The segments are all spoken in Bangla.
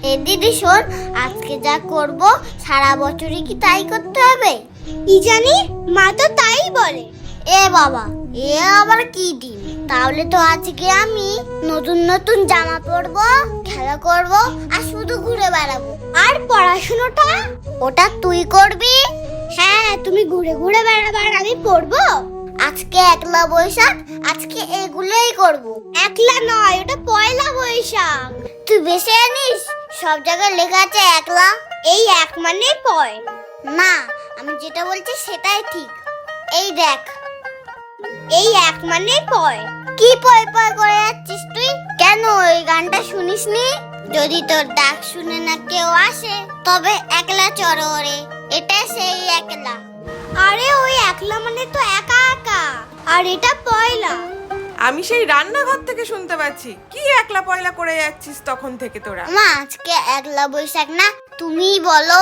এ দিদি শোন, আজকে যা করব সারা বছরই কি তাই করতে হবে? কি জানি, মা তো তাই বলে। এ বাবা, এ আবার কি দিন? তাহলে তো আজকে আমি নতুন নতুন জামা পরবো, খেলা করব আর শুধু ঘুরে বেড়াবো। আর পড়াশোনাটা? ওটা তুই করবি। হ্যাঁ, তুমি ঘুরে ঘুরে বেড়াবার, আমি পড়বো। আজকে একলা বৈশাখ, আজকে এগুলোই করব। একলা নয়, ওটা পয়লা বৈশাখ। তুই বেশি জানিস, সব জায়গায় লেখা আছে একলা। এই এক মানে পয়। না, আমি যেটা বলছি সেটাই ঠিক। এই দেখ, এই এক মানে পয়। কি পয় পয় করে যাচ্ছিস তুই? কেন ওই গানটা শুনিসনি? যদি তোর ডাক শুনে না কেউ আসে, তবে একলা চড়ো রে, এটা সেই একলা। আরে ওই একলা মানে তো একা একা, আর এটা পয়লা। আমি সেই রান্নাঘর থেকে শুনতে পাচ্ছি কি একলা পয়লা করে যাচ্ছিস তখন থেকে তোরা। মা, আজকে একলা বৈশাখ না, তুমিই বলো।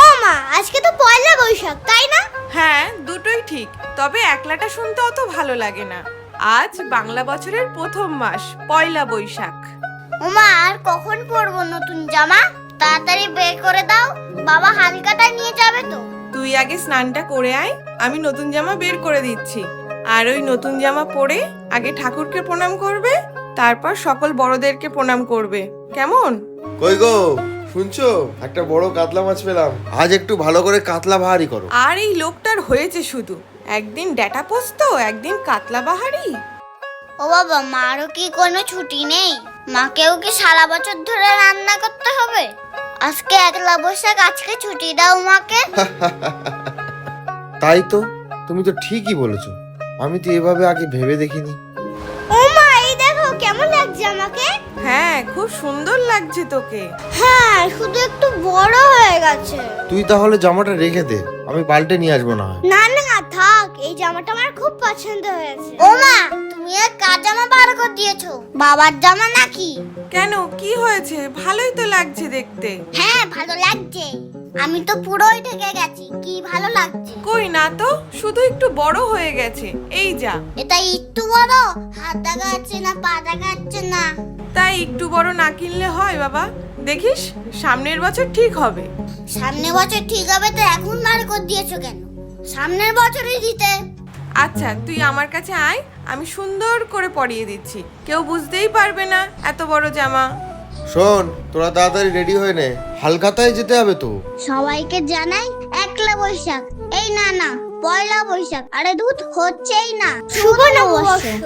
ও মা, আজকে তো পয়লা বৈশাখ, তাই না? হ্যাঁ, দুটোই ঠিক, তবে একলাটা শুনতে অত ভালো লাগে না। আজ বাংলা বছরের প্রথম মাস, পয়লা বৈশাখ। ওমা, আর কখন পরবো নতুন জামা? তাড়াতাড়ি বের করে দাও, বাবা হালকাটা নিয়ে যাবে তো। তুই আগে স্নানটা করে আয়, আমি নতুন জামা বের করে দিচ্ছি। আর ওই নতুন জামা পরে আগে ঠাকুরকে প্রণাম করবে, তারপর সকল বড়দেরকে প্রণাম করবে, কেমন? কই গো, শুনছো? একটা বড় কাতলা মাছ পেলাম। আজ একটু ভালো করে কাতলা বাহারি করো। আর এই লোকটার হয়েছে শুধু, একদিন ডেটা পোস্ত, একদিন কাতলা বাহারি। ও বাবা, মারও কি কোনো ছুটি নেই? মাকেও কি সারা বছর ধরে রান্না করতে হবে? আজকে একলা বৈশাখ, আজকে ছুটি দাও মাকে। তাই তো, তুমি তো ঠিকই বলেছো। আমি তো এভাবে আগে ভেবে দেখিনি। ও মা, এই দেখো কেমন লাগছে আমাকে। হ্যাঁ, খুব সুন্দর লাগছে তোকে। হ্যাঁ, শুধু একটু বড় হয়ে গেছে। তুই তাহলে জামাটা রেখে দে, আমি পাল্টে নিয়ে আসবো না হয়। না না, থাক, এই জামাটা আমার খুব পছন্দ হয়েছে। ও মা, তুমি আর কার জামা বার করে দিয়েছো? বাবার জামা নাকি? কেন, কি হয়েছে? ভালোই তো লাগছে দেখতে। হ্যাঁ, ভালো লাগছে। আমি তো পুরোই ঢেকে গেছি, কি ভালো লাগছে। কই না তো, শুধু একটু বড় হয়ে গেছে, এই যা। এটা একটু বড়, হাত দেখা যাচ্ছে না, পা দেখা যাচ্ছে না। তাই একটু বড় না কিনলে হয় বাবা? দেখিস, সামনের বছর ঠিক হবে। সামনের বছর ঠিক হবে তো এখন বার করে দিয়েছো কেন? সামনের বছরই দিতে। আচ্ছা, তুই আমার কাছে আয়, আমি সুন্দর করে পরিয়ে দিচ্ছি, কেউ বুঝতেই পারবে না এত বড় জামা। শোন, তোরা তাড়াতাড়ি রেডি হয়ে নে, হালকাতায় যেতে হবে তো। সবাইকে জানাই একলা বৈশাখ, এই না না পয়লা বৈশাখ। আরে দুধ হচ্ছেই না। শুভ নববর্ষ।